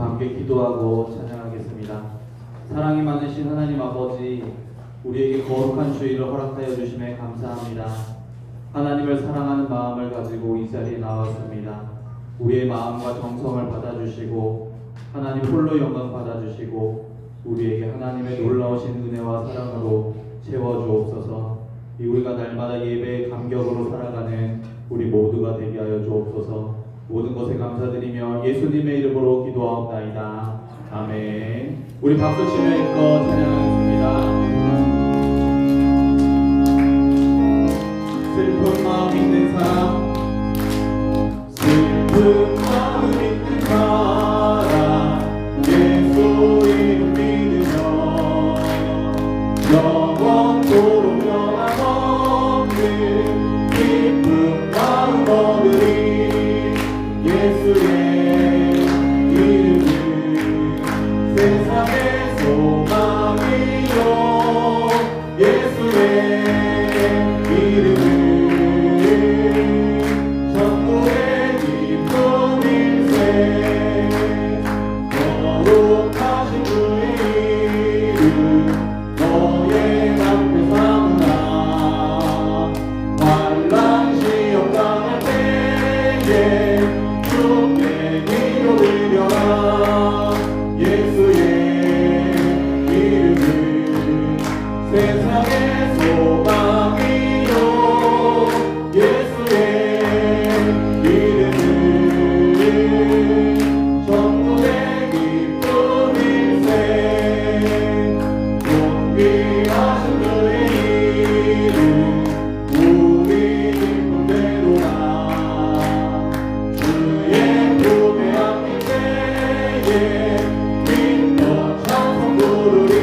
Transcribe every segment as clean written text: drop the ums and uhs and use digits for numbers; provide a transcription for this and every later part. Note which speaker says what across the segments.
Speaker 1: 함께 기도하고 찬양하겠습니다. 사랑이 많으신 하나님 아버지, 우리에게 거룩한 주일을 허락하여 주심에 감사합니다. 하나님을 사랑하는 마음을 가지고 이 자리에 나왔습니다. 우리의 마음과 정성을 받아주시고 하나님 홀로 영광 받아주시고 우리에게 하나님의 놀라우신 은혜와 사랑으로 채워주옵소서. 우리가 날마다 예배의 감격으로 살아가는 우리 모두가 되게 하여 주옵소서. 모든 것에 감사드리며 예수님의 이름으로 기도하옵나이다. 아멘. 우리 박수 치며 읽고 찬양하겠습니다. 슬픈 마음 있는 사람, 슬픈 마음 있는 사람, 예수 이름 믿으며 영원토록 변함없는 기쁜 마음 얻으리. 예수의 이름은 세상의 소망이요, 예수의 이름은 천국의 기쁨 일세. 거룩하신 주의 이름 너의 앞에 삼으라. 환난 시험 당할 때에 주께 기도드려라. 예수의 이름은 세상의 소망이요, 예수의 이름은 천국의 기쁨 일세. 존귀하신 주의 이름 우리 기쁨 되도다. 주의 품에 안길 때에 기뻐 찬송 부르리.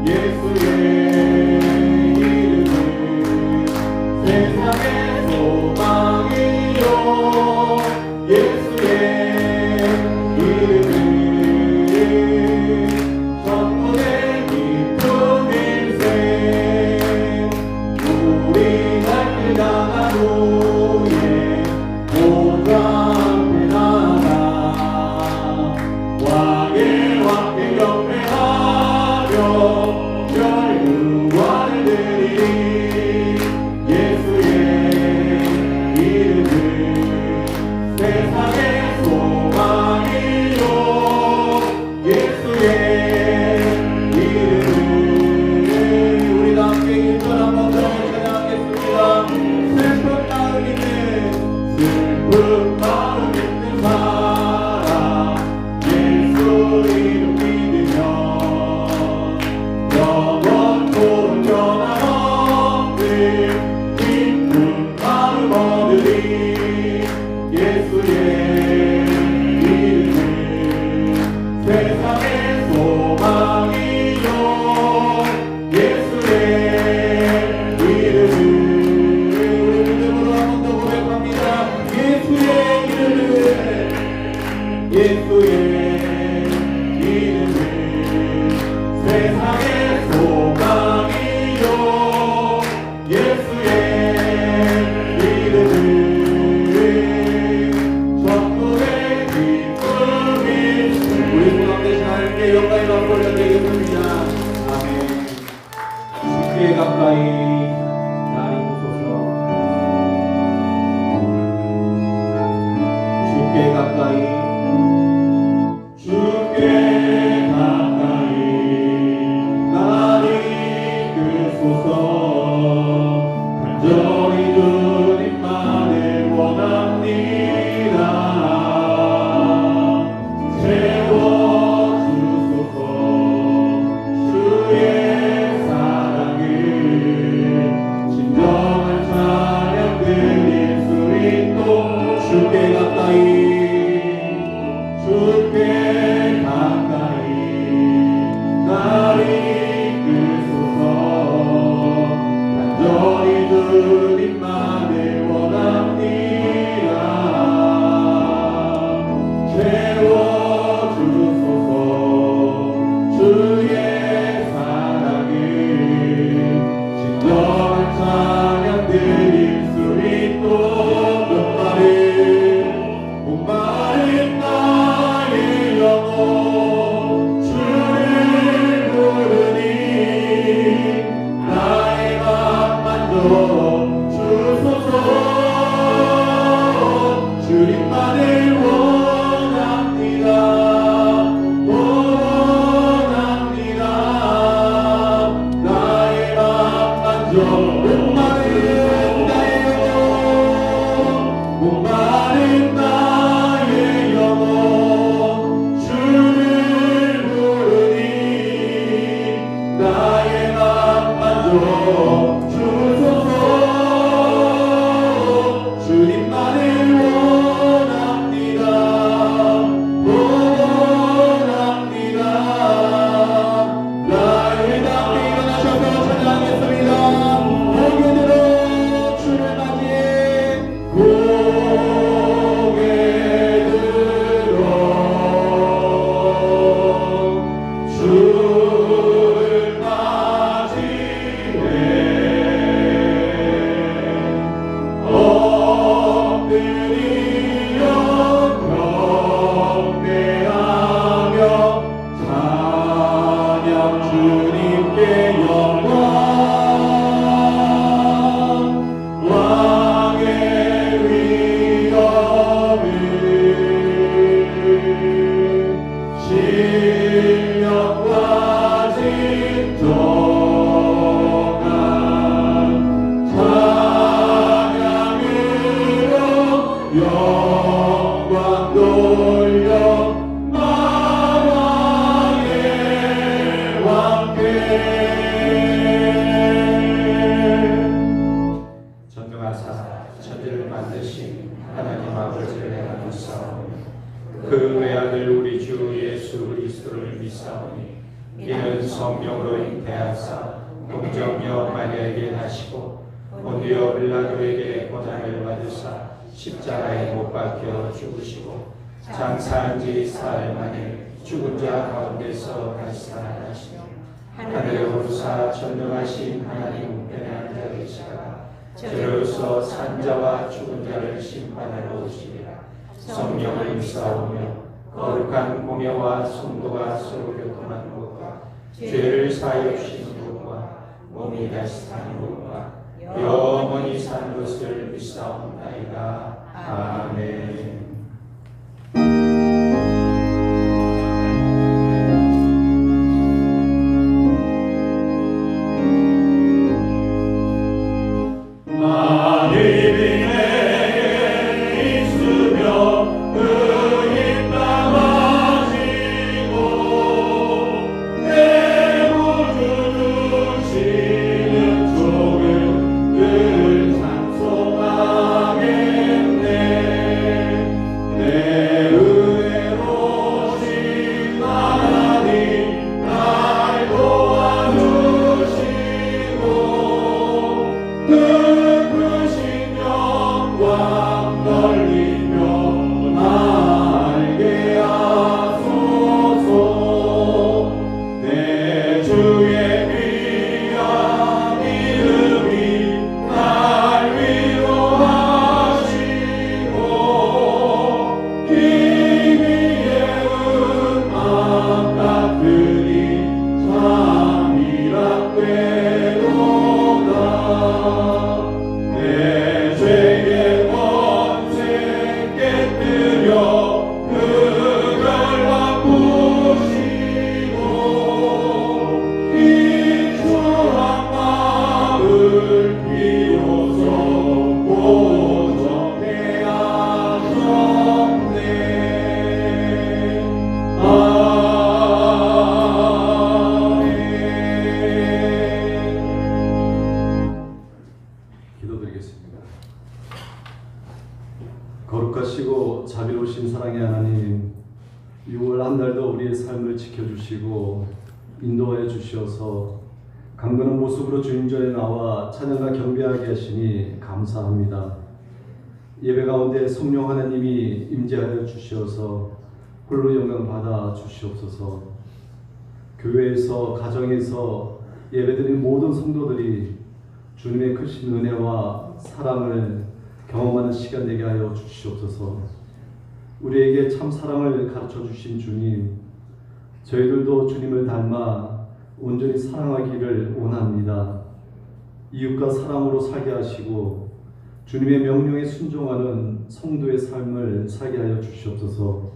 Speaker 1: 예수의 이름은 세상의 소망이요, 예수의 이름은 천국의 기쁨 일세. 우리 갈 길 당한 후에 보좌 앞에 나아가 왕의 왕께 경배하며 결국과를 드리리. 예수의 이름은 세상의 소망이요, 예수의 이름은. 우리 다 함께 일절 한번 더 찬양하겠습니다. 슬픈 마음 있는, 슬픈 마음 있는 사람, 예수 이름 믿으며 영원토록 변함없는 기쁜 마음 얻으리. 예수의 이름은 세상의 소망이요, 예수의 이름은. 우리 믿음으로 한 번 더 고백합니다. 예수의 이름은, 예수의 이름은 세상의 소망이요, 예수의 이름은 천국의 기쁨이. 우리 모두 대신 하나님께 영광의 마음을 올려드리겠습니다. 아멘. 주께 가까이 날이 오소서. 주께 가까이, 주께 가까이 나를 이끄소서. 간절히 주님만을 원합니다. 채워주소서. 주의 사랑을
Speaker 2: 전능하사 천지를 만드신 하나님 아버지를 내가 믿사오니 그 외아들 우리 주 예수 그리스도를 믿사오니 이는 성령으로 잉태하사 동정녀 마리아에게 나시고 본디오 빌라도에게 고난을 받으사 십자가에 못 박혀 죽으시고 장사한 지 사흘 만에 죽은 자 가운데서 다시 살아나시며 하늘에 오르사 전능하신 하나님 우편에 앉아 계시다가 저로서 산자와 죽은 자를 심판하러 오시리라. 성령을 믿사오며 거룩한 공예와 성도가 서로 교통하는 것과 죄를 사하여 주시는 것과 몸이 다시 사는 것과 영원히 사는 것을 믿사옵나이다. 아멘.
Speaker 3: 거룩하시고 자비로우신 사랑의 하나님, 6월 한 달도 우리의 삶을 지켜주시고 인도하여 주시어서 강건한 모습으로 주님 전에 나와 찬양과 경배하게 하시니 감사합니다. 예배 가운데 성령 하나님이 임재하여 주시어서 홀로 영광 받아 주시옵소서. 교회에서 가정에서 예배드린 모든 성도들이 주님의 크신 은혜와 사랑을 경험하는 시간 되게 하여 주시옵소서. 우리에게 참 사랑을 가르쳐 주신 주님, 저희들도 주님을 닮아 온전히 사랑하기를 원합니다. 이웃과 사랑으로 살게 하시고 주님의 명령에 순종하는 성도의 삶을 살게 하여 주시옵소서.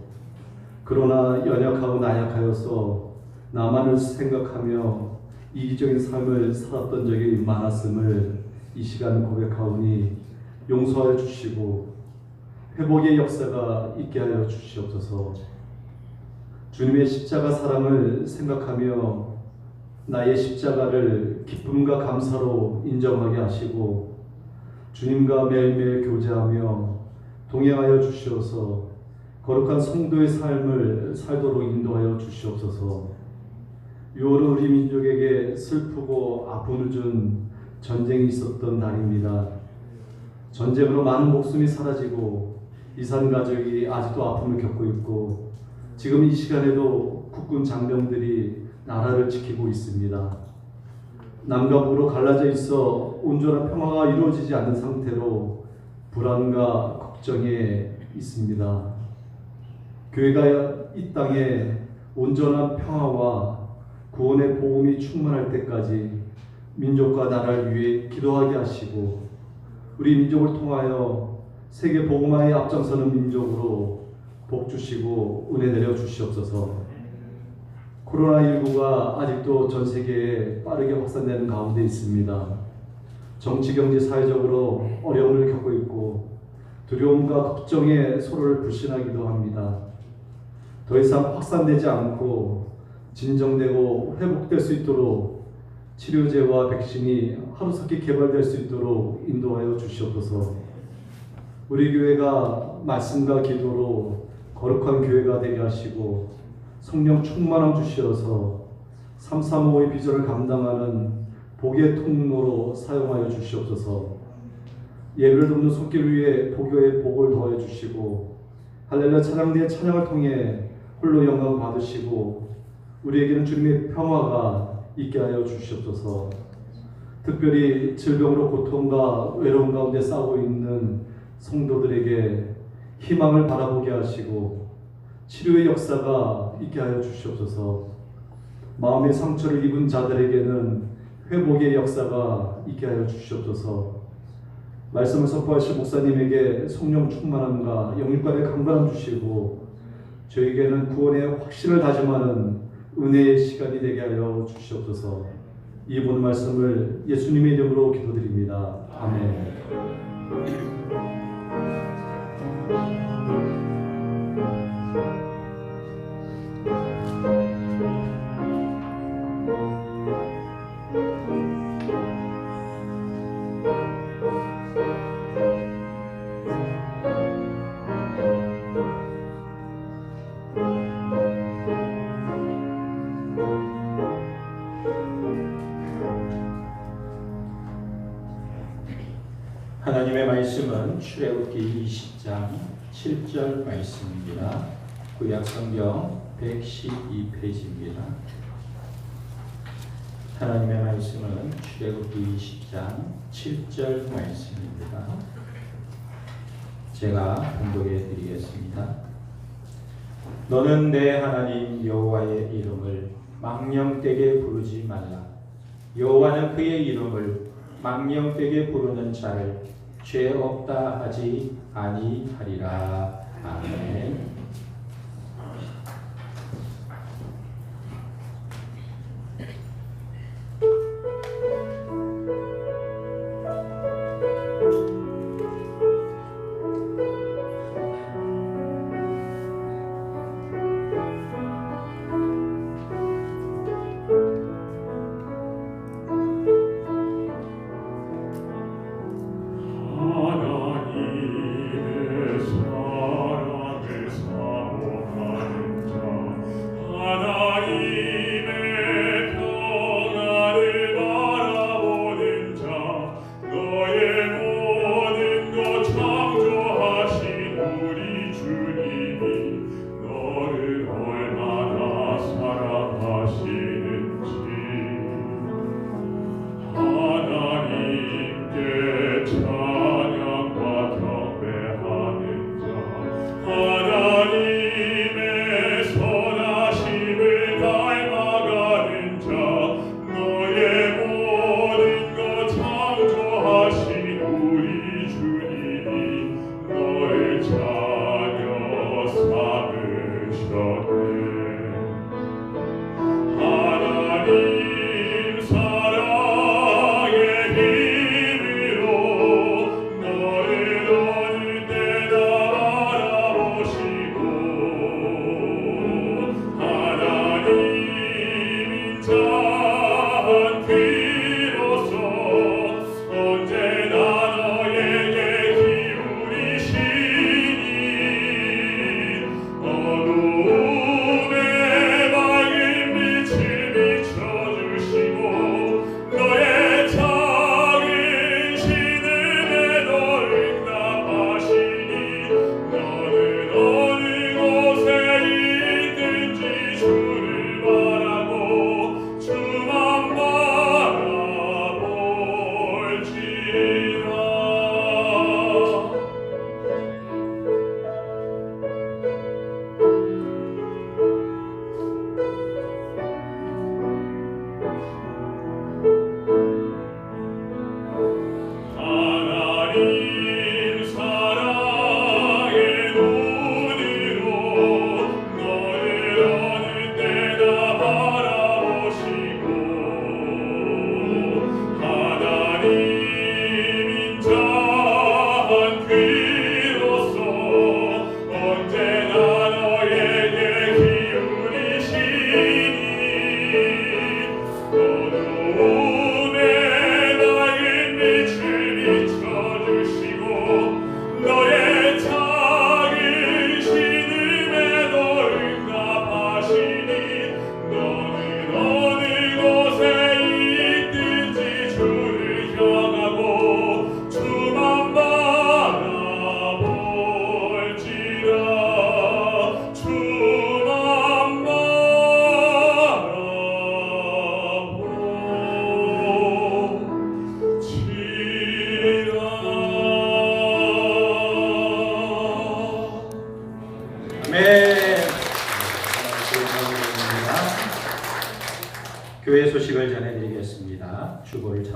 Speaker 3: 그러나 연약하고 나약하여서 나만을 생각하며 이기적인 삶을 살았던 적이 많았음을 이 시간 고백하오니 용서하여 주시고 회복의 역사가 있게 하여 주시옵소서. 주님의 십자가 사랑을 생각하며 나의 십자가를 기쁨과 감사로 인정하게 하시고 주님과 매일매일 교제하며 동행하여 주시어서 거룩한 성도의 삶을 살도록 인도하여 주시옵소서. 6월은 우리 민족에게 슬프고 아픔을 준 전쟁이 있었던 날입니다. 전쟁으로 많은 목숨이 사라지고 이산 가족이 아직도 아픔을 겪고 있고 지금 이 시간에도 국군 장병들이 나라를 지키고 있습니다. 남과 북으로 갈라져 있어 온전한 평화가 이루어지지 않는 상태로 불안과 걱정에 있습니다. 교회가 이 땅에 온전한 평화와 구원의 복음이 충만할 때까지 민족과 나라를 위해 기도하게 하시고 우리 민족을 통하여 세계 복음화에 앞장서는 민족으로 복 주시고 은혜 내려 주시옵소서. 코로나19가 아직도 전 세계에 빠르게 확산되는 가운데 있습니다. 정치, 경제, 사회적으로 어려움을 겪고 있고 두려움과 걱정에 서로를 불신하기도 합니다. 더 이상 확산되지 않고 진정되고 회복될 수 있도록 치료제와 백신이 하루속히 개발될 수 있도록 인도하여 주시옵소서. 우리 교회가 말씀과 기도로 거룩한 교회가 되게 하시고 성령 충만함 주시어서 335의 비전을 감당하는 복의 통로로 사용하여 주시옵소서. 예배를 돕는 손길 위에 복의 복을 더해 주시고 할렐루야 찬양대의 찬양을 통해 홀로 영광 받으시고 우리에게는 주님의 평화가 있게 하여 주시옵소서. 특별히 질병으로 고통과 외로움 가운데 싸우고 있는 성도들에게 희망을 바라보게 하시고 치료의 역사가 있게 하여 주시옵소서. 마음의 상처를 입은 자들에게는 회복의 역사가 있게 하여 주시옵소서. 말씀을 선포하실 목사님에게 성령 충만함과 영육간의 강건함 주시고 저에게는 구원의 확신을 다짐하는 은혜의 시간이 되게 하여 주시옵소서. 이 모든 말씀을 예수님의 이름으로 기도드립니다. 아멘.
Speaker 2: 하나님의 말씀은 출애굽기 20장 7절 말씀입니다. 구약성경 112페이지입니다. 하나님의 말씀은 출애굽기 20장 7절 말씀입니다. 제가 봉독해 드리겠습니다. 너는 내 하나님 여호와의 이름을 망령되게 부르지 말라. 여호와는 그의 이름을 망령되게 부르는 자를 죄 없다 하지 아니하리라. 아멘.
Speaker 4: 하나님의 사랑을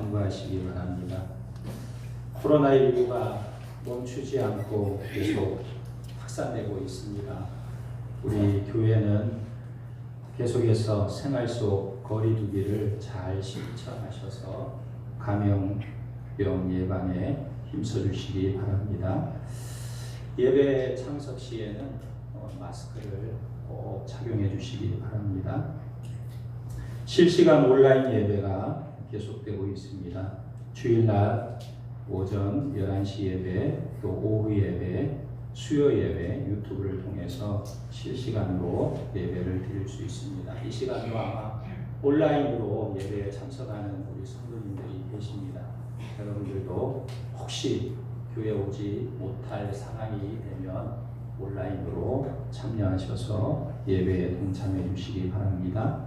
Speaker 2: 청구하시기 바랍니다. 코로나19가 멈추지 않고 계속 확산되고 있습니다. 우리 교회는 계속해서 생활 속 거리두기를 잘 실천하셔서 감염병 예방에 힘써주시기 바랍니다. 예배 참석 시에는 마스크를 꼭 착용해 주시기 바랍니다. 실시간 온라인 예배가 계속되고 있습니다. 주일날 오전 11시 예배, 또 오후 예배, 수요 예배 유튜브를 통해서 실시간으로 예배를 드릴 수 있습니다. 이 시간도 아마 온라인으로 예배에 참석하는 우리 성도님들이 계십니다. 여러분들도 혹시 교회 오지 못할 상황이 되면 온라인으로 참여하셔서 예배에 동참해 주시기 바랍니다.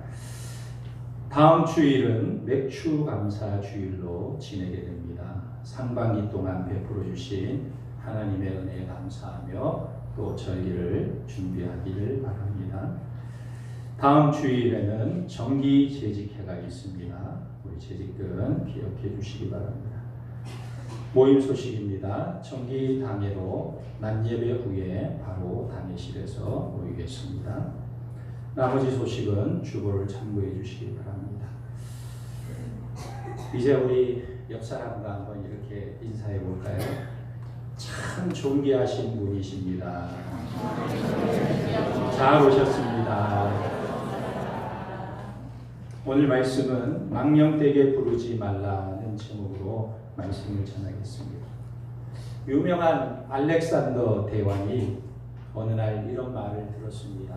Speaker 2: 다음 주일은 맥주 감사 주일로 지내게 됩니다. 상반기 동안 베풀어 주신 하나님의 은혜에 감사하며 또 절기를 준비하기를 바랍니다. 다음 주일에는 정기 재직회가 있습니다. 우리 재직들은 기억해 주시기 바랍니다. 모임 소식입니다. 정기 당회로 낮 예배 후에 바로 당회실에서 모이겠습니다. 나머지 소식은 주보를 참고해 주시기 바랍니다. 이제 우리 옆 사람과 한번 이렇게 인사해 볼까요? 참 존귀하신 분이십니다. 잘 오셨습니다. 오늘 말씀은 망령되게 부르지 말라는 제목으로 말씀을 전하겠습니다. 유명한 알렉산더 대왕이 어느 날 이런 말을 들었습니다.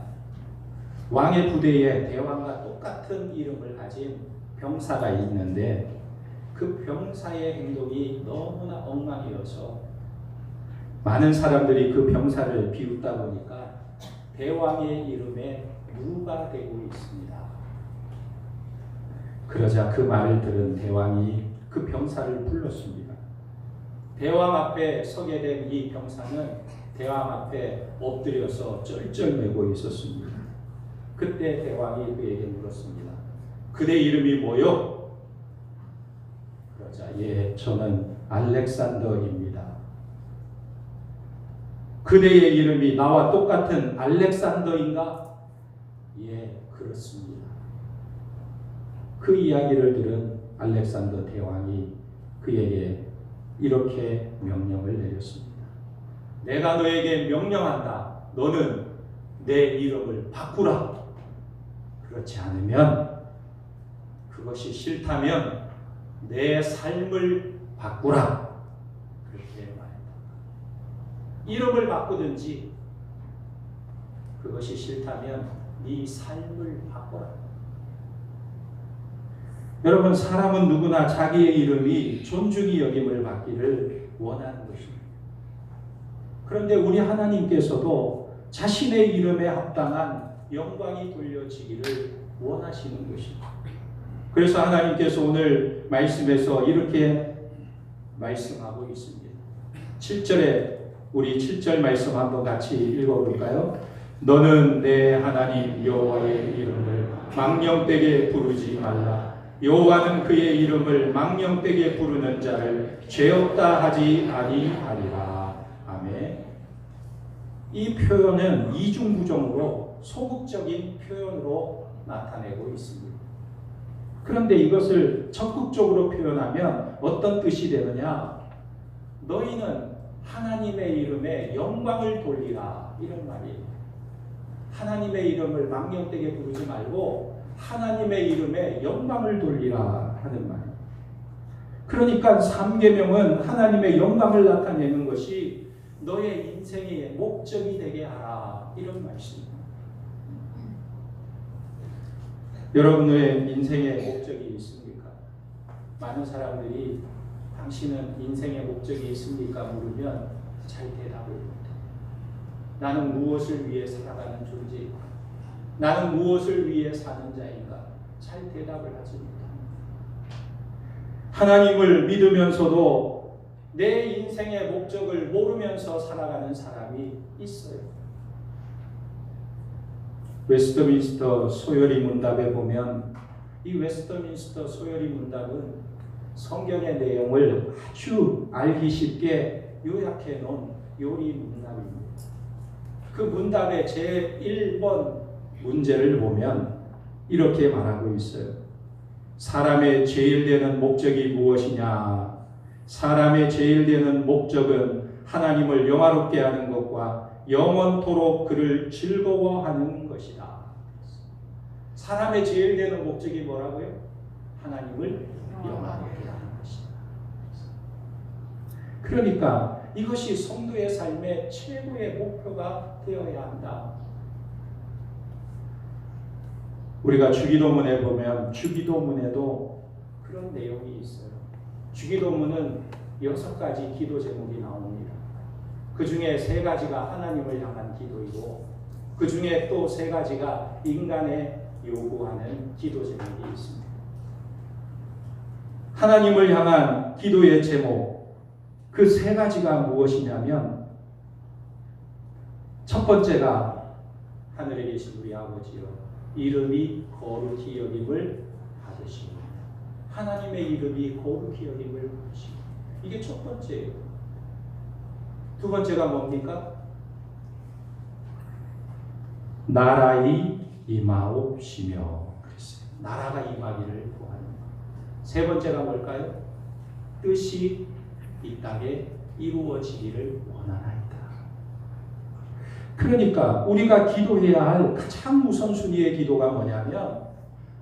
Speaker 2: 왕의 부대에 대왕과 똑같은 이름을 가진 병사가 있는데 그 병사의 행동이 너무나 엉망이어서 많은 사람들이 그 병사를 비웃다 보니까 대왕의 이름에 유가 되고 있습니다. 그러자 그 말을 들은 대왕이 그 병사를 불렀습니다. 대왕 앞에 서게 된 이 병사는 대왕 앞에 엎드려서 쩔쩔매고 있었습니다. 그때 대왕이 그에게 물었습니다. 그대 이름이 뭐요? 그러자 예, 저는 알렉산더입니다. 그대의 이름이 나와 똑같은 알렉산더인가? 예, 그렇습니다. 그 이야기를 들은 알렉산더 대왕이 그에게 이렇게 명령을 내렸습니다. 내가 너에게 명령한다. 너는 내 이름을 바꾸라. 그렇지 않으면, 그것이 싫다면 내 삶을 바꾸라. 그렇게 말했다. 이름을 바꾸든지, 그것이 싫다면 네 삶을 바꾸라. 여러분, 사람은 누구나 자기의 이름이 존중이 여김을 받기를 원하는 것입니다. 그런데 우리 하나님께서도 자신의 이름에 합당한 영광이 돌려지기를 원하시는 것입니다. 그래서 하나님께서 오늘 말씀에서 이렇게 말씀하고 있습니다. 7절에 우리 7절 말씀 한번 같이 읽어볼까요? 너는 내 하나님 여호와의 이름을 망령되게 부르지 말라. 여호와는 그의 이름을 망령되게 부르는 자를 죄 없다 하지 아니하리라. 아멘. 이 표현은 이중부정으로 소극적인 표현으로 나타내고 있습니다. 그런데 이것을 적극적으로 표현하면 어떤 뜻이 되느냐? 너희는 하나님의 이름에 영광을 돌리라, 이런 말이에요. 하나님의 이름을 망령되게 부르지 말고 하나님의 이름에 영광을 돌리라 하는 말. 그러니까 3계명은 하나님의 영광을 나타내는 것이 너의 인생의 목적이 되게 하라, 이런 말씀입니다. 여러분의 인생의 목적이 있습니까? 많은 사람들이 당신은 인생의 목적이 있습니까? 물으면 잘 대답을 못해요. 나는 무엇을 위해 살아가는 존재인가? 나는 무엇을 위해 사는 자인가? 잘 대답을 하지 못합니다. 하나님을 믿으면서도 내 인생의 목적을 모르면서 살아가는 사람이 있어요. 웨스트민스터 소요리 문답에 보면 이 웨스트민스터 소요리 문답은 성경의 내용을 아주 알기 쉽게 요약해 놓은 요리 문답입니다. 그 문답의 제1번 문제를 보면 이렇게 말하고 있어요. 사람의 제일 되는 목적이 무엇이냐? 사람의 제일 되는 목적은 하나님을 영화롭게 하는 것과 영원토록 그를 즐거워하는 것이다. 사람의 제일 되는 목적이 뭐라고요? 하나님을 영화롭게 하는 것이다. 그러니까 이것이 성도의 삶의 최고의 목표가 되어야 한다. 우리가 주기도문에 보면 주기도문에도 그런 내용이 있어요. 주기도문은 6가지 기도 제목이 나옵니다. 그 중에 3가지가 하나님을 향한 기도이고 그 중에 또 3가지가 인간에 요구하는 기도 제목이 있습니다. 하나님을 향한 기도의 제목, 그 3가지가 무엇이냐면 첫 번째가 하늘에 계신 우리 아버지여 이름이 거룩히 여김을 받으시고 하나님의 이름이 거룩히 여김을 받으시고 이게 첫 번째예요. 두 번째가 뭡니까? 나라의 임하옵시며 그랬어요. 나라가 임하기를 구하는 것. 세 번째가 뭘까요? 뜻이 이 땅에 이루어지기를 원하나이다. 그러니까 우리가 기도해야 할 가장 우선순위의 기도가 뭐냐면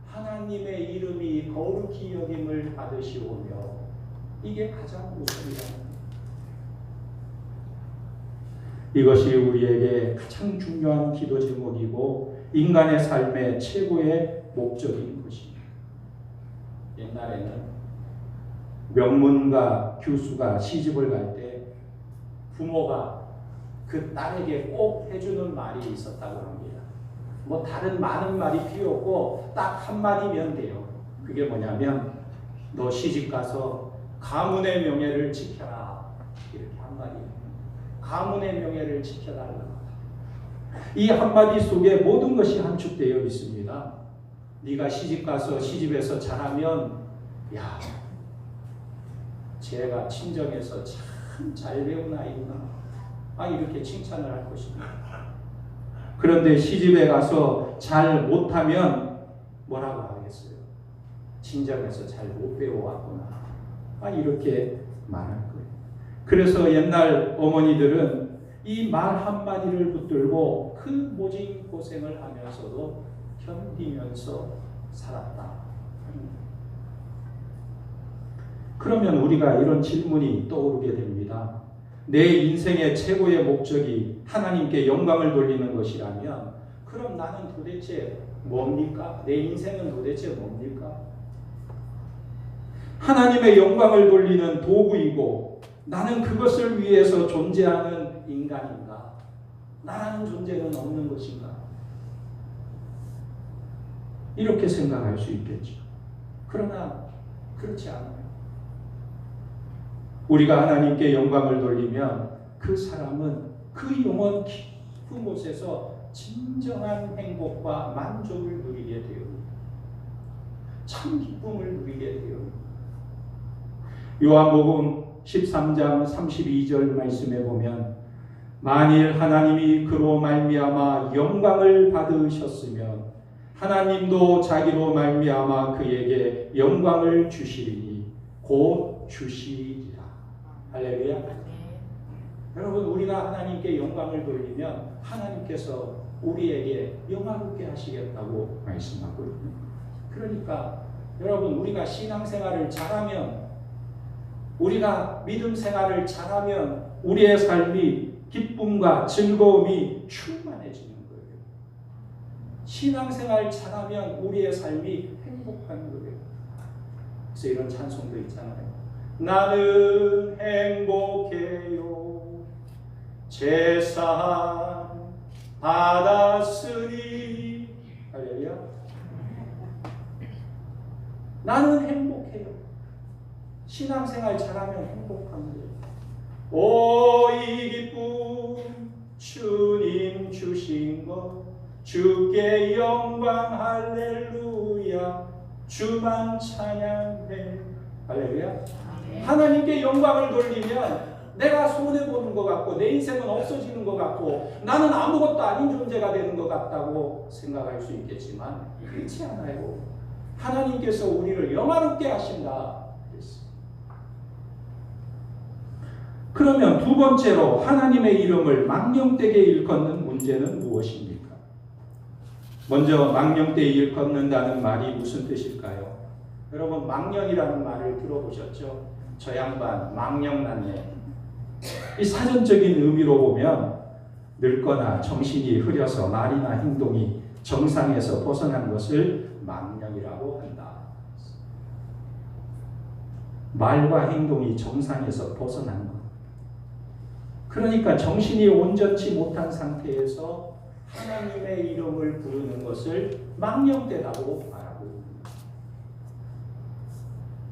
Speaker 2: 하나님의 이름이 거룩히 여김을 받으시오며 이게 가장 우선이라는 거예요. 이것이 우리에게 가장 중요한 기도 제목이고 인간의 삶의 최고의 목적인 것입니다. 옛날에는 명문가 교수가 시집을 갈 때 부모가 그 딸에게 꼭 해주는 말이 있었다고 합니다. 뭐 다른 많은 말이 필요 없고 딱 한마디면 돼요. 그게 뭐냐면 너 시집 가서 가문의 명예를 지켜라. 이렇게 한마디. 가문의 명예를 지켜달라. 이 한마디 속에 모든 것이 함축되어 있습니다. 네가 시집 가서 시집에서 잘하면 야, 쟤가 친정에서 참 잘 배운 아이구나. 이렇게 칭찬을 할 것입니다. 그런데 시집에 가서 잘 못하면 뭐라고 하겠어요? 친정에서 잘 못 배워왔구나. 이렇게 말할 거예요. 그래서 옛날 어머니들은 이 말 한마디를 붙들고 그 모진 고생을 하면서도 견디면서 살았다. 그러면 우리가 이런 질문이 떠오르게 됩니다. 내 인생의 최고의 목적이 하나님께 영광을 돌리는 것이라면 그럼 나는 도대체 뭡니까? 내 인생은 도대체 뭡니까? 하나님의 영광을 돌리는 도구이고 나는 그것을 위해서 존재하는 인간인가? 나라는 존재는 없는 것인가? 이렇게 생각할 수 있겠죠. 그러나 그렇지 않아요. 우리가 하나님께 영광을 돌리면 그 사람은 그 영원 깊은 곳에서 진정한 행복과 만족을 누리게 되옵니다. 참 기쁨을 누리게 되옵니다. 요한복음 13장 32절 말씀에 보면 만일 하나님이 그로 말미암아 영광을 받으셨으면 하나님도 자기로 말미암아 그에게 영광을 주시리니 곧 주시리라. 할렐루야. 여러분 우리가 하나님께 영광을 돌리면 하나님께서 우리에게 영화롭게 하시겠다고 말씀하고 있습니다. 그러니까 여러분 우리가 신앙생활을 잘하면 우리가 믿음 생활을 잘하면 우리의 삶이 기쁨과 즐거움이 충만해지는 거예요. 신앙생활 잘하면 우리의 삶이 행복한 거예요. 그래서 이런 찬송도 있잖아요. 나는 행복해요. 제사 받았으니. 할렐루야. 나는 행복해요. 신앙생활 잘하면 행복한 거예요. 오, 이 기쁨 주님 주신 것 주께 영광 할렐루야. 주만 찬양해 할렐루야. 하나님께 영광을 돌리면 내가 손해보는 것 같고 내 인생은 없어지는 것 같고 나는 아무것도 아닌 존재가 되는 것 같다고 생각할 수 있겠지만 그렇지 않아요. 하나님께서 우리를 영화롭게 하신다. 그러면 두 번째로 하나님의 이름을 망령되게 일컫는 문제는 무엇입니까? 먼저 망령되게 일컫는다는 말이 무슨 뜻일까요? 여러분 망령이라는 말을 들어보셨죠? 저 양반 망령났네. 이 사전적인 의미로 보면 늙거나 정신이 흐려서 말이나 행동이 정상에서 벗어난 것을 망령이라고 한다. 말과 행동이 정상에서 벗어난 것. 그러니까 정신이 온전치 못한 상태에서 하나님의 이름을 부르는 것을 망령되다고 말하고 있습니다.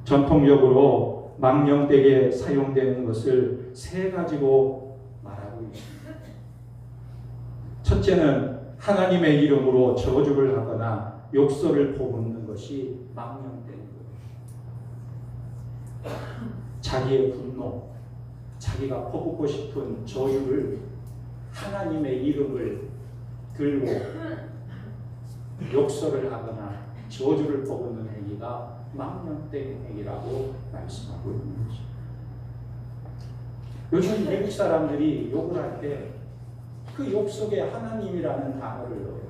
Speaker 2: 전통적으로 망령되게 사용되는 것을 세 가지로 말하고 있습니다. 첫째는 하나님의 이름으로 저주를 하거나 욕설을 퍼붓는 것이 망령되는 거예요. 자기의 분노, 자기가 퍼붓고 싶은 저주를 하나님의 이름을 들고 욕설을 하거나 저주를 퍼붓는 행위가 망령된 행위라고 말씀하고 있는 것입니다. 요즘 미국 사람들이 욕을 할 때 그 욕 속에 하나님이라는 단어를 넣어요.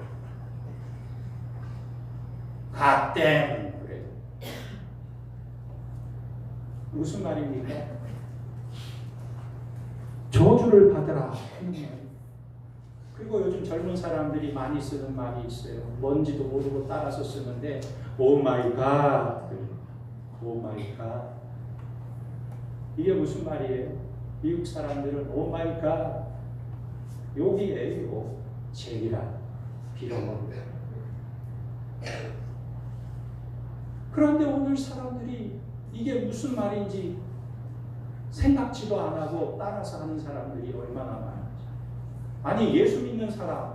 Speaker 2: 갓댐 그래요. 무슨 말입니까? 저주를 받으라 하는 말이에요. 그리고 요즘 젊은 사람들이 많이 쓰는 말이 있어요. 뭔지도 모르고 따라서 쓰는데 오 마이 갓, 오 마이 갓. 이게 무슨 말이에요? 미국 사람들은 오 마이 갓 욕이에요. 제기라 빌어먹는. 그런데 오늘 사람들이 이게 무슨 말인지 생각지도 안 하고 따라서 하는 사람들이 얼마나 많은지. 아니 예수 믿는 사람,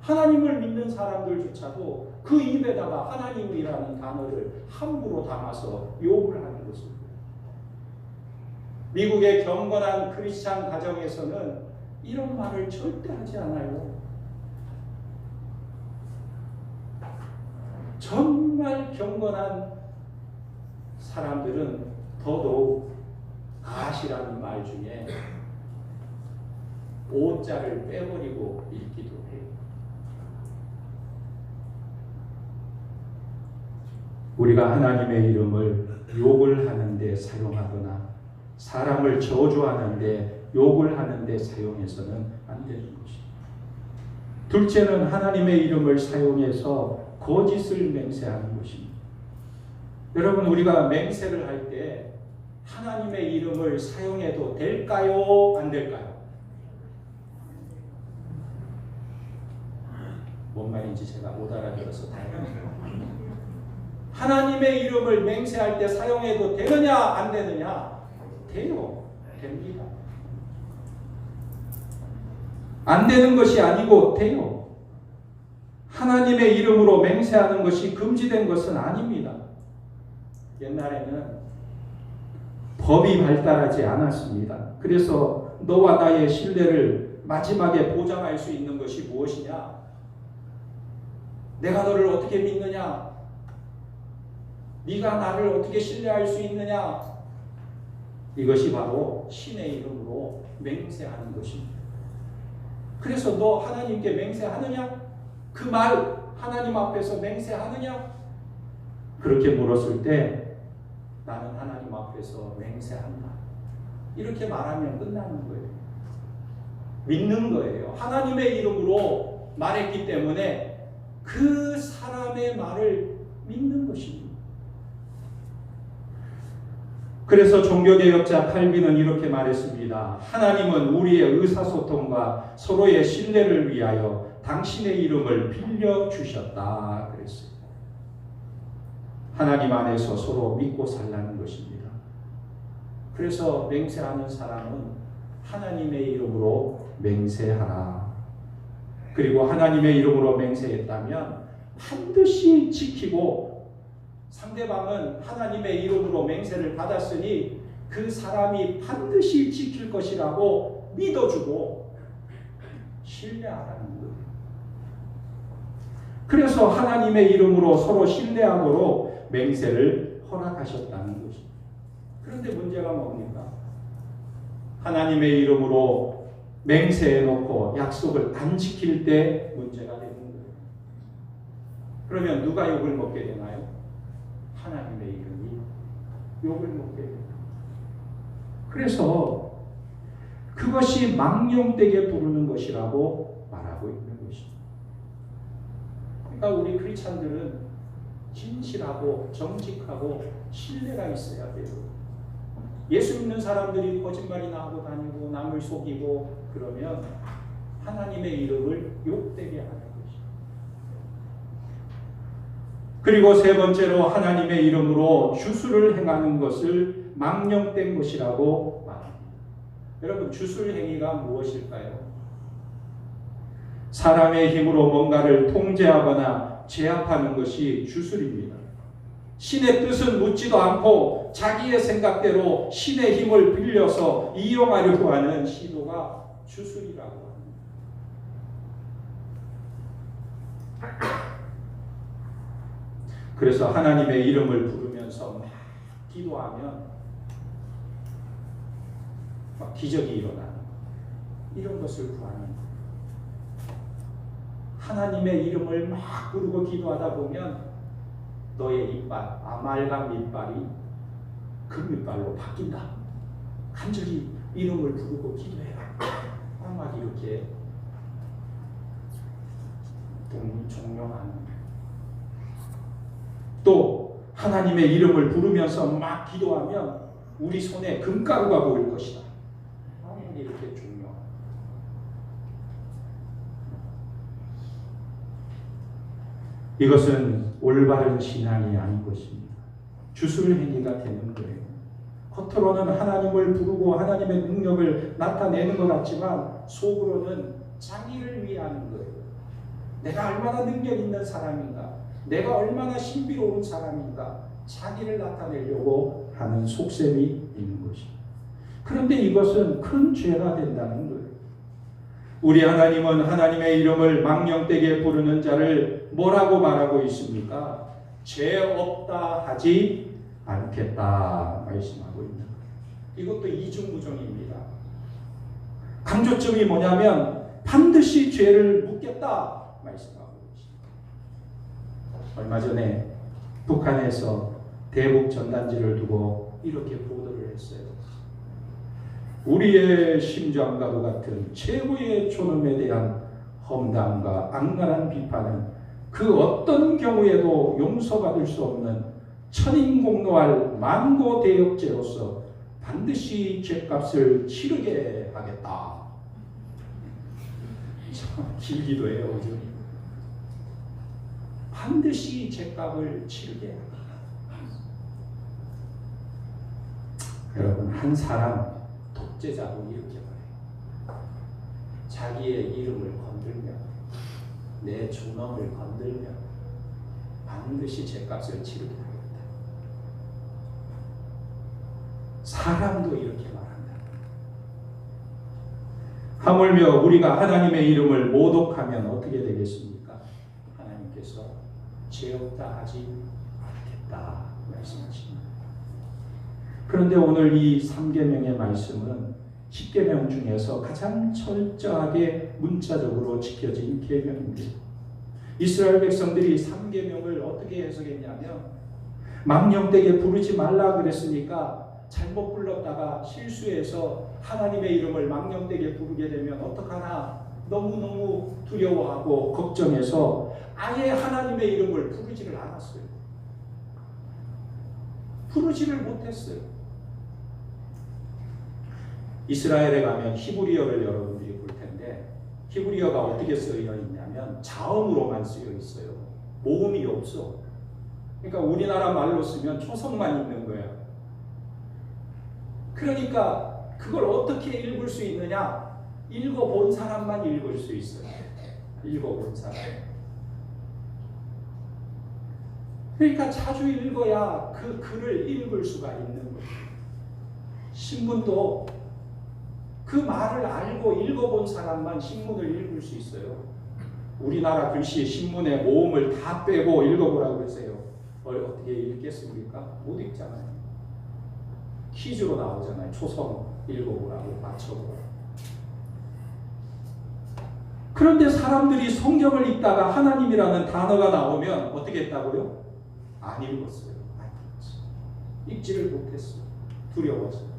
Speaker 2: 하나님을 믿는 사람들조차도 그 입에다가 하나님이라는 단어를 함부로 담아서 욕을 하는 것입니다. 미국의 경건한 크리스찬 가정에서는 이런 말을 절대 하지 않아요. 정말 경건한 사람들은 더더욱 갓이라는 말 중에 오자를 빼버리고 읽기도 해요. 우리가 하나님의 이름을 욕을 하는데 사용하거나 사람을 저주하는데 욕을 하는데 사용해서는 안 되는 것입니다. 둘째는 하나님의 이름을 사용해서 거짓을 맹세하는 것입니다. 여러분 우리가 맹세를 할 때 하나님의 이름을 사용해도 될까요? 안 될까요? 뭔 말인지 제가 못 알아들어서 다행이에요. 하나님의 이름을 맹세할 때 사용해도 되느냐 안 되느냐? 돼요. 됩니다. 안 되는 것이 아니고 돼요. 하나님의 이름으로 맹세하는 것이 금지된 것은 아닙니다. 옛날에는 법이 발달하지 않았습니다. 그래서 너와 나의 신뢰를 마지막에 보장할 수 있는 것이 무엇이냐? 내가 너를 어떻게 믿느냐? 네가 나를 어떻게 신뢰할 수 있느냐? 이것이 바로 신의 이름으로 맹세하는 것입니다. 그래서 너 하나님께 맹세하느냐? 그 말 하나님 앞에서 맹세하느냐? 그렇게 물었을 때 나는 하나님 앞에서 맹세한다. 이렇게 말하면 끝나는 거예요. 믿는 거예요. 하나님의 이름으로 말했기 때문에 그 사람의 말을 믿는 것입니다. 그래서 종교개혁자 칼빈은 이렇게 말했습니다. 하나님은 우리의 의사소통과 서로의 신뢰를 위하여 당신의 이름을 빌려주셨다 그랬어요. 하나님 안에서 서로 믿고 살라는 것입니다. 그래서 맹세하는 사람은 하나님의 이름으로 맹세하라. 그리고 하나님의 이름으로 맹세했다면 반드시 지키고 상대방은 하나님의 이름으로 맹세를 받았으니 그 사람이 반드시 지킬 것이라고 믿어주고 신뢰하라는 거예요. 그래서 하나님의 이름으로 서로 신뢰하도록 맹세를 허락하셨다는 것입니다. 그런데 문제가 뭡니까? 하나님의 이름으로 맹세해놓고 약속을 안 지킬 때 문제가 되는 거예요. 그러면 누가 욕을 먹게 되나요? 하나님의 이름이 욕을 먹게 됩니다. 그래서 그것이 망령되게 부르는 것이라고 말하고 있는 것입니다. 그러니까 우리 크리스찬들은 진실하고 정직하고 신뢰가 있어야 돼요. 예수 믿는 사람들이 거짓말이나 하고 다니고 남을 속이고 그러면 하나님의 이름을 욕되게 하는 것입니다. 그리고 세 번째로 하나님의 이름으로 주술을 행하는 것을 망령된 것이라고 말합니다. 여러분, 주술 행위가 무엇일까요? 사람의 힘으로 뭔가를 통제하거나 제압하는 것이 주술입니다. 신의 뜻은 묻지도 않고 자기의 생각대로 신의 힘을 빌려서 이용하려고 하는 시도가 주술이라고 합니다. 그래서 하나님의 이름을 부르면서 막 기도하면 막 기적이 일어나는 이런 것을 구하는 거예요. 하나님의 이름을 막 부르고 기도하다 보면 너의 이빨, 아말감 이빨이 금이빨로 바뀐다. 간절히 이름을 부르고 기도해라. 막 이렇게 종용하는. 또 하나님의 이름을 부르면서 막 기도하면 우리 손에 금가루가 보일 것이다. 이렇게 종용. 이것은 올바른 신앙이 아닌 것입니다. 주술 행위가 되는 거예요. 겉으로는 하나님을 부르고 하나님의 능력을 나타내는 것 같지만 속으로는 자기를 위하는 거예요. 내가 얼마나 능력 있는 사람인가, 내가 얼마나 신비로운 사람인가, 자기를 나타내려고 하는 속셈이 있는 것입니다. 그런데 이것은 큰 죄가 된다는 거예요. 우리 하나님은 하나님의 이름을 망령되게 부르는 자를 뭐라고 말하고 있습니까? 죄 없다 하지 않겠다 말씀하고 있는 거예요. 이것도 이중부정입니다. 강조점이 뭐냐면 반드시 죄를 묻겠다 말씀하고 있습니다. 얼마 전에 북한에서 대북 전단지를 두고 이렇게 보도를 했어요. 우리의 심장과도 같은 최고의 존엄에 대한 험담과 악랄한 비판은 그 어떤 경우에도 용서받을 수 없는 천인공노할 만고대역죄로서 반드시 죄값을 치르게 하겠다. 참 길기도 해요. 그죠? 반드시 죄값을 치르게 합니다. 여러분, 한 사람 독재자도 이렇게 말해요. 자기의 이름을 건들면, 내 존엄을 건들면 반드시 죄값을 치르게 하겠다. 사람도 이렇게 말한다. 하물며 우리가 하나님의 이름을 모독하면 어떻게 되겠습니까? 하나님께서 죄 없다 하지 않겠다 말씀하십니다. 그런데 오늘 이 3계명의 말씀은 10계명 중에서 가장 철저하게 문자적으로 지켜진 계명입니다. 이스라엘 백성들이 3계명을 어떻게 해석했냐면 망령되게 부르지 말라 그랬으니까 잘못 불렀다가 실수해서 하나님의 이름을 망령되게 부르게 되면 어떡하나 너무너무 두려워하고 걱정해서 아예 하나님의 이름을 부르지를 않았어요. 부르지를 못했어요. 이스라엘에 가면 히브리어를 여러분들이 볼 텐데 히브리어가 어떻게 쓰여 있냐면 자음으로만 쓰여 있어요. 모음이 없어. 그러니까 우리나라 말로 쓰면 초성만 있는 거야. 그러니까 그걸 어떻게 읽을 수 있느냐? 읽어본 사람만 읽을 수 있어요. 읽어본 사람. 그러니까 자주 읽어야 그 글을 읽을 수가 있는 거예요. 신문도 그 말을 알고 읽어본 사람만 신문을 읽을 수 있어요. 우리나라 글씨 신문의 모음을 다 빼고 읽어보라고 그러세요. 어떻게 읽겠습니까? 못 읽잖아요. 퀴즈로 나오잖아요. 초성 읽어보라고, 맞춰보라고. 그런데 사람들이 성경을 읽다가 하나님이라는 단어가 나오면 어떻게 했다고요? 안 읽었어요. 안 읽었어요. 읽지를 못했어요. 두려워서.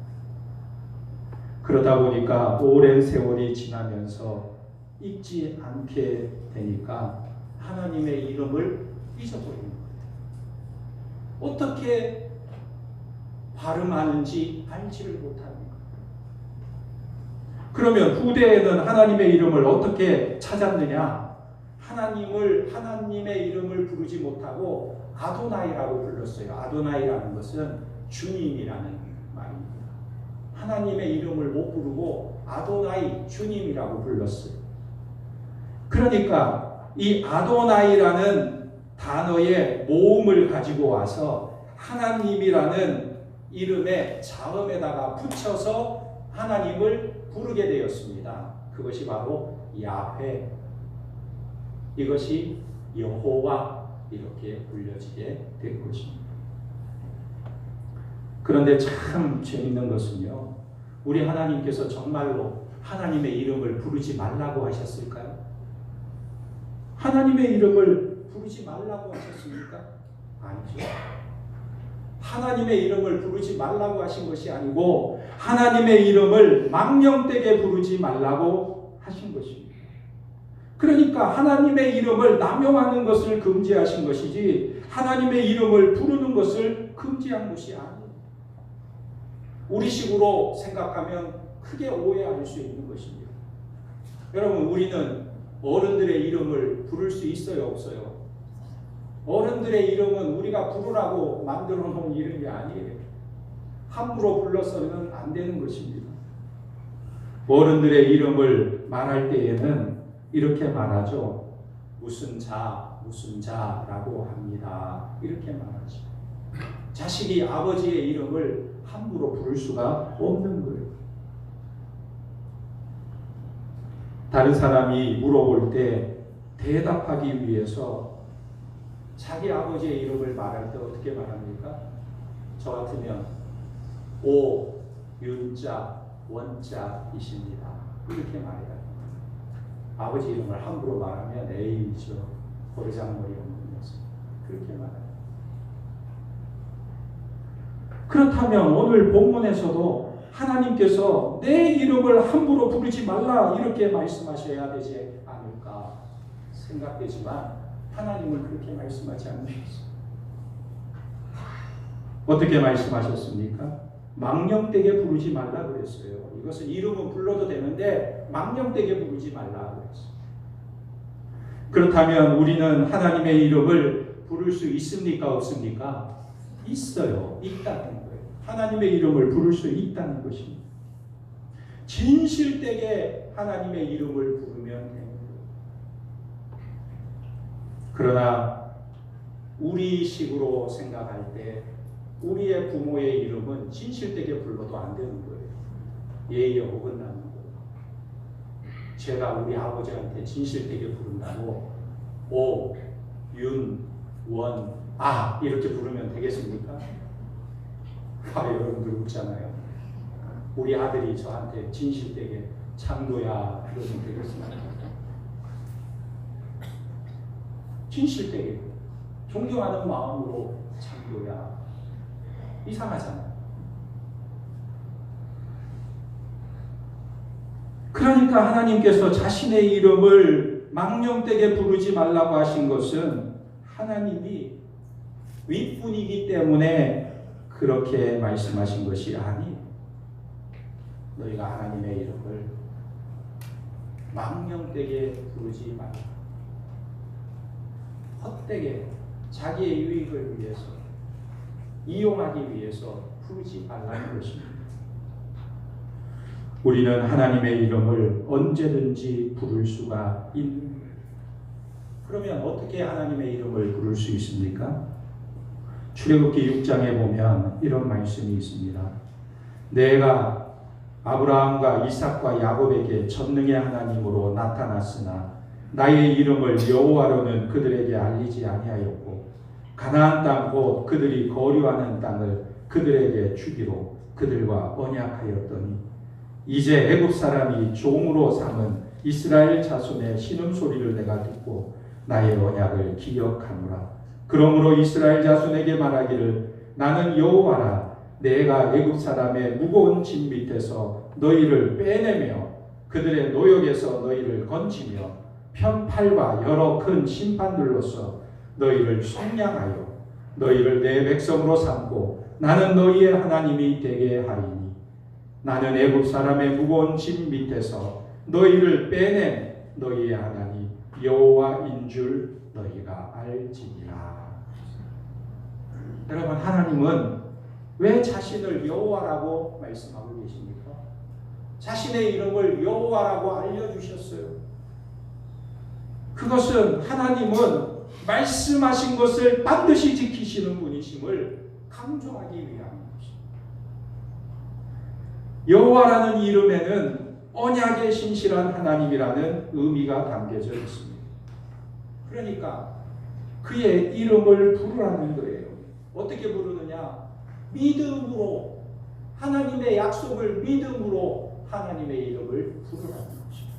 Speaker 2: 그러다 보니까 오랜 세월이 지나면서 읽지 않게 되니까 하나님의 이름을 잊어버리는 거예요. 어떻게 발음하는지 알지를 못합니다. 그러면 후대에는 하나님의 이름을 어떻게 찾았느냐? 하나님의 이름을 부르지 못하고 아도나이라고 불렀어요. 아도나이라는 것은 주님이라는 말입니다. 하나님의 이름을 못 부르고 아도나이, 주님이라고 불렀어요. 그러니까 이 아도나이라는 단어의 모음을 가지고 와서 하나님이라는 이름의 자음에다가 붙여서 하나님을 부르게 되었습니다. 그것이 바로 야훼, 이것이 여호와 이렇게 불려지게 된 것입니다. 그런데 참 재밌는 것은요, 우리 하나님께서 정말로 하나님의 이름을 부르지 말라고 하셨을까요? 하나님의 이름을 부르지 말라고 하셨습니까? 아니죠. 하나님의 이름을 부르지 말라고 하신 것이 아니고 하나님의 이름을 망령되게 부르지 말라고 하신 것입니다. 그러니까 하나님의 이름을 남용하는 것을 금지하신 것이지 하나님의 이름을 부르는 것을 금지한 것이 아니에요. 우리식으로 생각하면 크게 오해할 수 있는 것입니다. 여러분, 우리는 어른들의 이름을 부를 수 있어요, 없어요? 어른들의 이름은 우리가 부르라고 만들어 놓은 이름이 아니에요. 함부로 불러서는 안 되는 것입니다. 어른들의 이름을 말할 때에는 이렇게 말하죠. 무슨 자라고 합니다. 이렇게 말하죠. 자식이 아버지의 이름을 함부로 부를 수가 없는 거예요. 다른 사람이 물어볼 때 대답하기 위해서 자기 아버지의 이름을 말할 때 어떻게 말합니까? 저 같으면 오, 윤자, 원자이십니다. 이렇게 말해요. 아버지 이름을 함부로 말하면 에이, 저 버르장머리 없는 녀석. 그렇게 말해요. 그렇다면 오늘 본문에서도 하나님께서 내 이름을 함부로 부르지 말라 이렇게 말씀하셔야 되지 않을까 생각되지만 하나님은 그렇게 말씀하지 않으셨어요. 어떻게 말씀하셨습니까? 망령되게 부르지 말라 그랬어요. 이것은 이름은 불러도 되는데 망령되게 부르지 말라 그랬어요. 그렇다면 우리는 하나님의 이름을 부를 수 있습니까? 없습니까? 있어요. 있다는 거예요. 하나님의 이름을 부를 수 있다는 것입니다. 진실되게 하나님의 이름을 부르면 됩니다. 그러나 우리식으로 생각할 때 우리의 부모의 이름은 진실되게 불러도 안 되는 거예요. 예의에 어긋나는 거예요. 제가 우리 아버지한테 진실되게 부른다고 오, 윤, 원, 아 이렇게 부르면 되겠습니까? 여러분들 웃잖아요. 우리 아들이 저한테 진실되게 창도야 이러면 되겠습니까? 진실되게 존경하는 마음으로 창도야 이상하잖아요. 그러니까 하나님께서 자신의 이름을 망령되게 부르지 말라고 하신 것은 하나님이 윗분이기 때문에 그렇게 말씀하신 것이 아니에요. 너희가 하나님의 이름을 망령되게 부르지 말라. 헛되게 자기의 유익을 위해서 이용하기 위해서 부르지 말라는 것입니다. 우리는 하나님의 이름을 언제든지 부를 수가 있는 거예요. 그러면 어떻게 하나님의 이름을 부를 수 있습니까? 출애굽기 6장에 보면 이런 말씀이 있습니다. 내가 아브라함과 이삭과 야곱에게 전능의 하나님으로 나타났으나 나의 이름을 여호와로는 그들에게 알리지 아니하였고 가나안 땅 곧 그들이 거류하는 땅을 그들에게 주기로 그들과 언약하였더니 이제 애굽 사람이 종으로 삼은 이스라엘 자손의 신음소리를 내가 듣고 나의 언약을 기억하노라. 그러므로 이스라엘 자손에게 말하기를 나는 여호와라. 내가 애굽 사람의 무거운 짐 밑에서 너희를 빼내며 그들의 노역에서 너희를 건지며 편팔과 여러 큰 심판들로서 너희를 속량하여 너희를 내 백성으로 삼고 나는 너희의 하나님이 되게 하리니 나는 애굽 사람의 무거운 짐 밑에서 너희를 빼낸 너희의 하나님 여호와인 줄 너희가 알지니라. 여러분, 하나님은 왜 자신을 여호와라고 말씀하고 계십니까? 자신의 이름을 여호와라고 알려주셨어요. 그것은 하나님은 말씀하신 것을 반드시 지키시는 분이심을 강조하기 위함입니다. 여호와라는 이름에는 언약의 신실한 하나님이라는 의미가 담겨져 있습니다. 그러니까 그의 이름을 부르라는 거예요. 어떻게 부르느냐? 믿음으로, 하나님의 약속을 믿음으로 하나님의 이름을 부르라는 것입니다.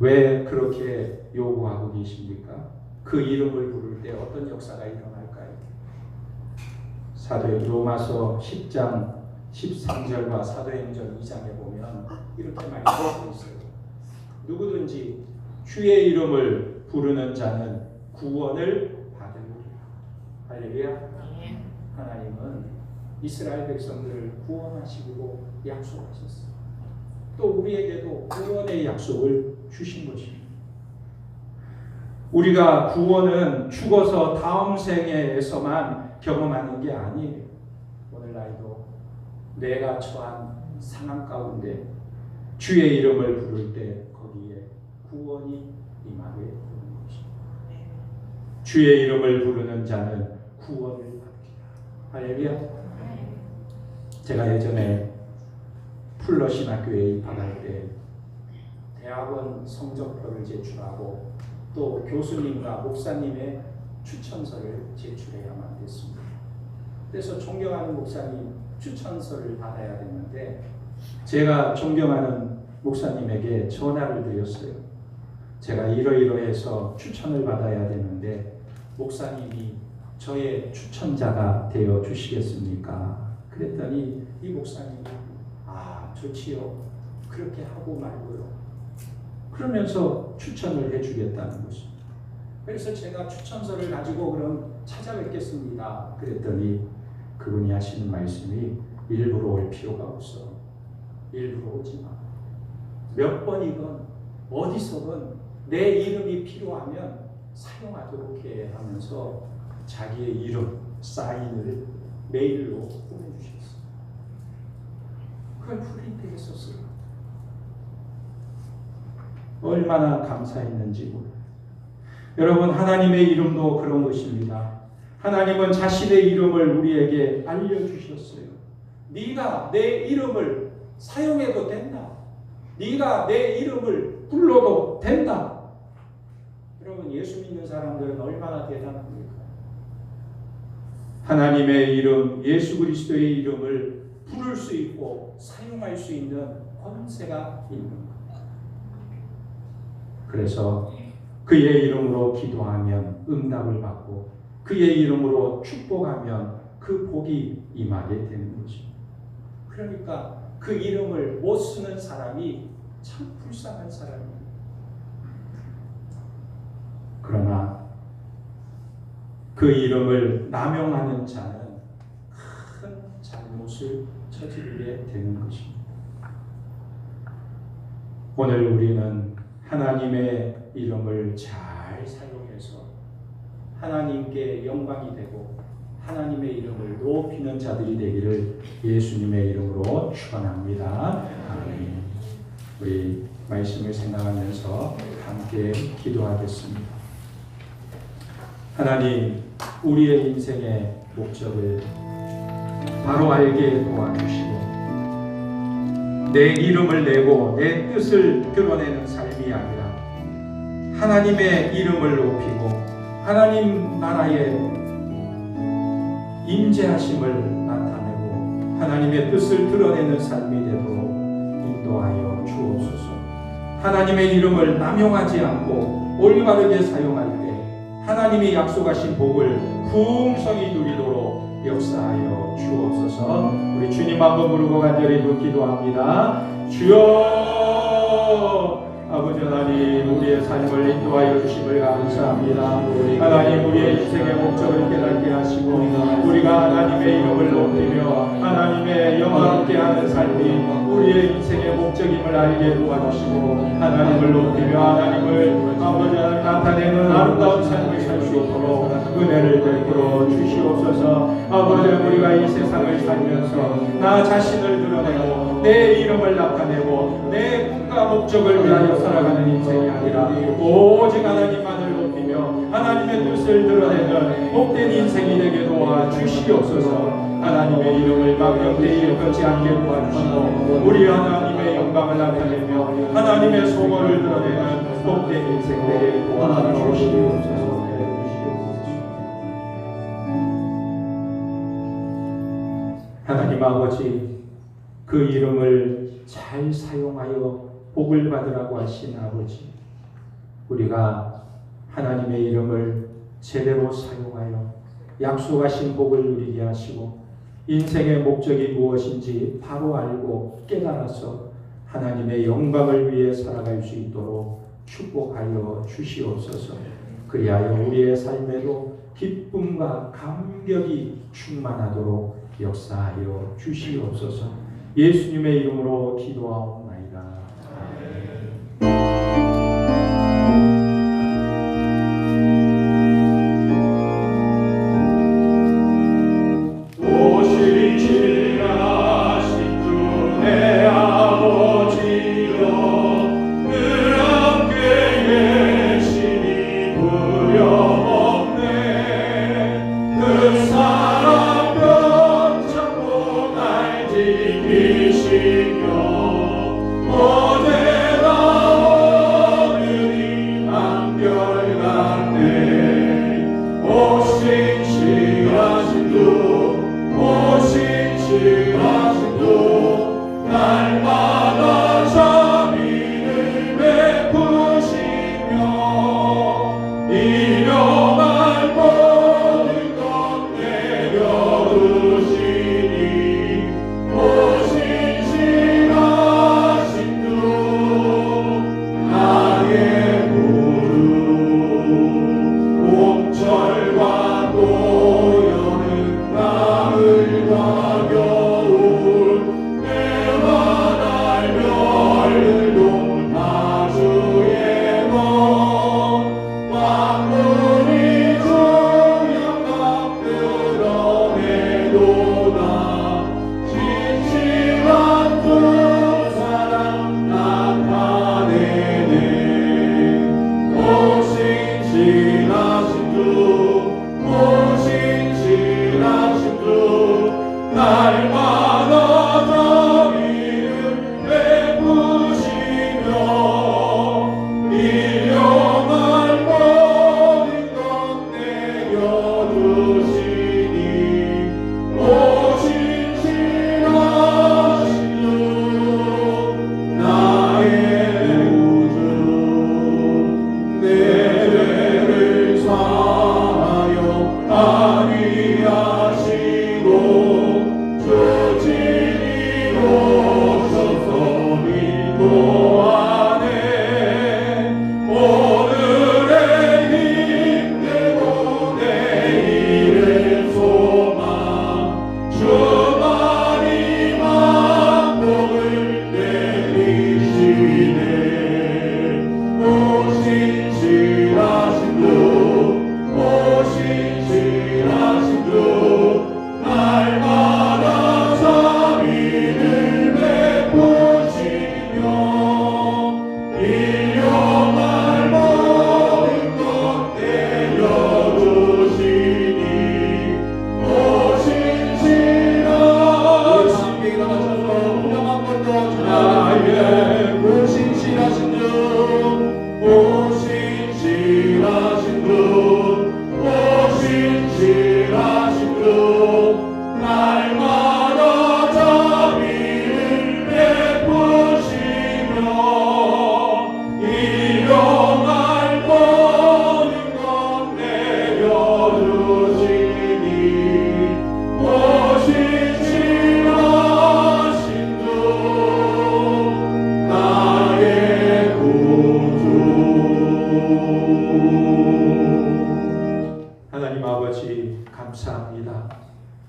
Speaker 2: 왜 그렇게 요구하고 계십니까? 그 이름을 부를 때 어떤 역사가 일어날까요? 로마서 10장 13절과 사도행전 2장에 보면 이렇게 말씀하고 있어요. 누구든지 주의 이름을 부르는 자는 구원을 받으리라. 할렐루야. 하나님은 이스라엘 백성들을 구원하시고 약속하셨어요. 또 우리에게도 구원의 약속을 주신 것입니다. 우리가 구원은 죽어서 다음 생에서만 경험하는 게 아니에요. 오늘날도 내가 처한 상황 가운데 주의 이름을 부를 때 거기에 구원이 임하게 되는 것입니다. 주의 이름을 부르는 자는 구원을 받으리라. 할렐루야. 제가 예전에 풀러신학교에 입학할 때 대학원 성적표를 제출하고 또 교수님과 목사님의 추천서를 제출해야만 됐습니다. 그래서 존경하는 목사님 추천서를 받아야 되는데 제가 존경하는 목사님에게 전화를 드렸어요. 제가 이러이러해서 추천을 받아야 되는데 목사님이 저의 추천자가 되어 주시겠습니까? 그랬더니 이 목사님이 좋지요. 그렇게 하고 말고요. 그러면서 추천을 해주겠다는 것입니다. 그래서 제가 추천서를 가지고 그럼 찾아뵙겠습니다. 그랬더니 그분이 하시는 말씀이 일부러 올 필요가 없어. 일부러 오지 마. 몇 번이건 어디서건 내 이름이 필요하면 사용하도록 해 하면서 자기의 이름 사인을 메일로 보내주셨어요. 그걸 프린트했었어요. 얼마나 감사했는지 몰라요. 여러분, 하나님의 이름도 그런 것입니다. 하나님은 자신의 이름을 우리에게 알려주셨어요. 네가 내 이름을 사용해도 된다. 네가 내 이름을 불러도 된다. 여러분, 예수 믿는 사람들은 얼마나 대단합니까? 하나님의 이름, 예수 그리스도의 이름을 부를 수 있고 사용할 수 있는 권세가 있는 것. 그래서 그의 이름으로 기도하면 응답을 받고 그의 이름으로 축복하면 그 복이 임하게 되는 것입니다. 그러니까 그 이름을 못 쓰는 사람이 참 불쌍한 사람입니다. 그러나 그 이름을 남용하는 자는 큰 잘못을 저지르게 되는 것입니다. 오늘 우리는 하나님의 이름을 잘 사용해서 하나님께 영광이 되고 하나님의 이름을 높이는 자들이 되기를 예수님의 이름으로 축원합니다. 아멘. 우리 말씀을 생각하면서 함께 기도하겠습니다. 하나님, 우리의 인생의 목적을 바로 알게 도와주시고 내 이름을 내고 내 뜻을 드러내는 삶이 아니라 하나님의 이름을 높이고 하나님 나라의 임재하심을 나타내고 하나님의 뜻을 드러내는 삶이 되도록 인도하여 주옵소서. 하나님의 이름을 남용하지 않고 올바르게 사용할 때 하나님이 약속하신 복을 풍성히 누리도록 역사하여 주옵소서. 우리 주님 한번 부르고 간절히 기도합니다. 주여, 아버지 하나님, 우리의 삶을 인도하여 주심을 감사합니다. 하나님, 우리의 인생의 목적을 깨닫게 하시고 우리가 하나님의 이름을 높이며 하나님의 영광롭게 하는 삶이 우리의 인생의 목적임을 알게 도와주시고 하나님을 높이며 하나님을 아버지 하나님 나타내는 아름다운 삶을 살 수 있도록 은혜를 베풀어 주시옵소서. 아버지, 우리가 이 세상을 살면서 나 자신을 드러내고 내 이름을 나타내고 내 꿈과 목적을 위하여 살아가는 인생이 아니라 오직 하나님만을 높이며 하나님의 뜻을 드러내는 복된 인생이 되게 도와 주시옵소서. 하나님의 이름을 망령되이 일컫지 않게 도와주시고 우리 하나님의 영광을 나타내며 하나님의 소원을 드러내는 복된 인생 되게 도와 주시옵소서. 하나님 아버지, 그 이름을 잘 사용하여 복을 받으라고 하신 아버지, 우리가 하나님의 이름을 제대로 사용하여 약속하신 복을 누리게 하시고 인생의 목적이 무엇인지 바로 알고 깨달아서 하나님의 영광을 위해 살아갈 수 있도록 축복하여 주시옵소서. 그리하여 우리의 삶에도 기쁨과 감격이 충만하도록 역사하여 주시옵소서. 예수님의 이름으로 기도하옵나이다.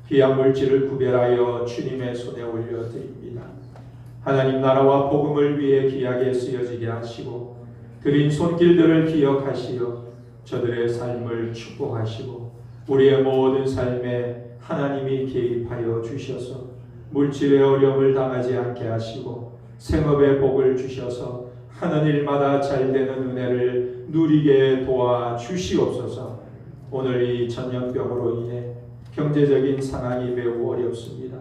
Speaker 2: 귀한 물질을 구별하여 주님의 손에 올려드립니다. 하나님 나라와 복음을 위해 귀하게 쓰여지게 하시고 드린 손길들을 기억하시어 저들의 삶을 축복하시고 우리의 모든 삶에 하나님이 개입하여 주셔서 물질의 어려움을 당하지 않게 하시고 생업의 복을 주셔서 하는 일마다 잘되는 은혜를 누리게 도와주시옵소서. 오늘 이 전염병으로 인해 경제적인 상황이 매우 어렵습니다.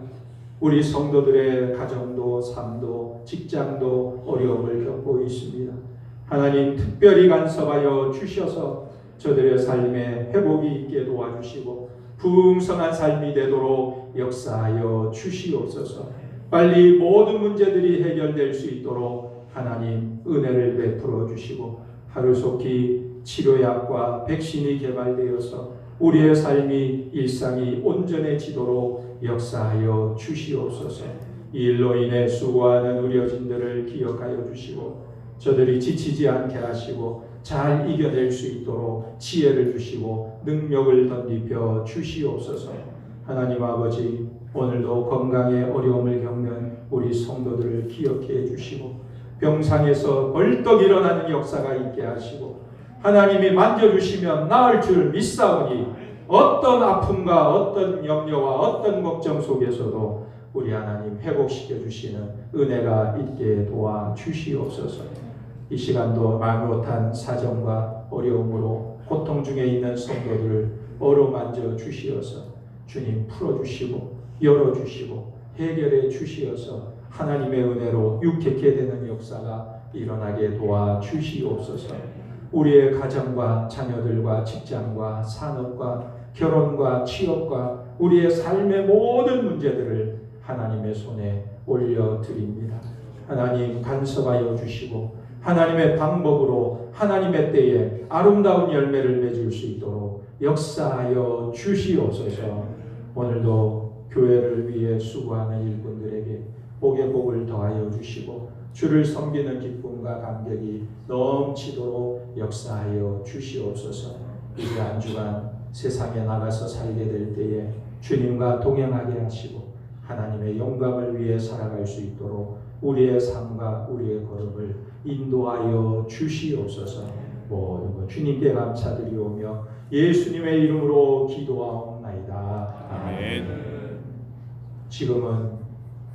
Speaker 2: 우리 성도들의 가정도 삶도 직장도 어려움을 겪고 있습니다. 하나님 특별히 간섭하여 주셔서 저들의 삶에 회복이 있게 도와주시고 풍성한 삶이 되도록 역사하여 주시옵소서. 빨리 모든 문제들이 해결될 수 있도록 하나님 은혜를 베풀어 주시고 하루속히 치료약과 백신이 개발되어서 우리의 삶이 일상이 온전해지도록 역사하여 주시옵소서. 이 일로 인해 수고하는 의료진들을 기억하여 주시고 저들이 지치지 않게 하시고 잘 이겨낼 수 있도록 지혜를 주시고 능력을 덧입혀 주시옵소서. 하나님 아버지, 오늘도 건강에 어려움을 겪는 우리 성도들을 기억해 주시고 병상에서 벌떡 일어나는 역사가 있게 하시고 하나님이 만져주시면 나을 줄 믿사오니 어떤 아픔과 어떤 염려와 어떤 걱정 속에서도 우리 하나님 회복시켜 주시는 은혜가 있게 도와주시옵소서. 이 시간도 말 못한 사정과 어려움으로 고통 중에 있는 성도들을 어루만져 주시어서 주님 풀어주시고 열어주시고 해결해 주시어서 하나님의 은혜로 유쾌케 되는 역사가 일어나게 도와주시옵소서. 우리의 가정과 자녀들과 직장과 산업과 결혼과 취업과 우리의 삶의 모든 문제들을 하나님의 손에 올려드립니다. 하나님 간섭하여 주시고 하나님의 방법으로 하나님의 때에 아름다운 열매를 맺을 수 있도록 역사하여 주시옵소서. 오늘도 교회를 위해 수고하는 일꾼들에게 복의 복을 더하여 주시고 주를 섬기는 기쁨과 감격이 넘치도록 역사하여 주시옵소서. 이제 한 주간 세상에 나가서 살게 될 때에 주님과 동행하게 하시고 하나님의 영광을 위해 살아갈 수 있도록 우리의 삶과 우리의 걸음을 인도하여 주시옵소서. 모든 것 주님께 감사드리오며 예수님의 이름으로 기도하옵나이다. 아멘. 지금은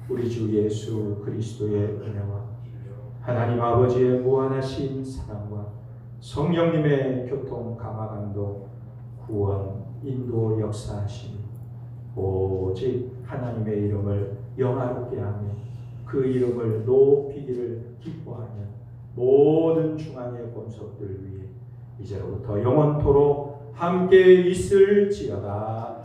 Speaker 2: 우리 주 예수 그리스도의 은혜와 하나님 아버지의 무한하신 사랑과 성령님의 교통 감화감동 구원 인도 역사하심이 오직 하나님의 이름을 영화롭게 하며 그 이름을 높이기를 기뻐하며 모든 중앙의 권속들 위해 이제로부터 영원토록 함께 있을지어다.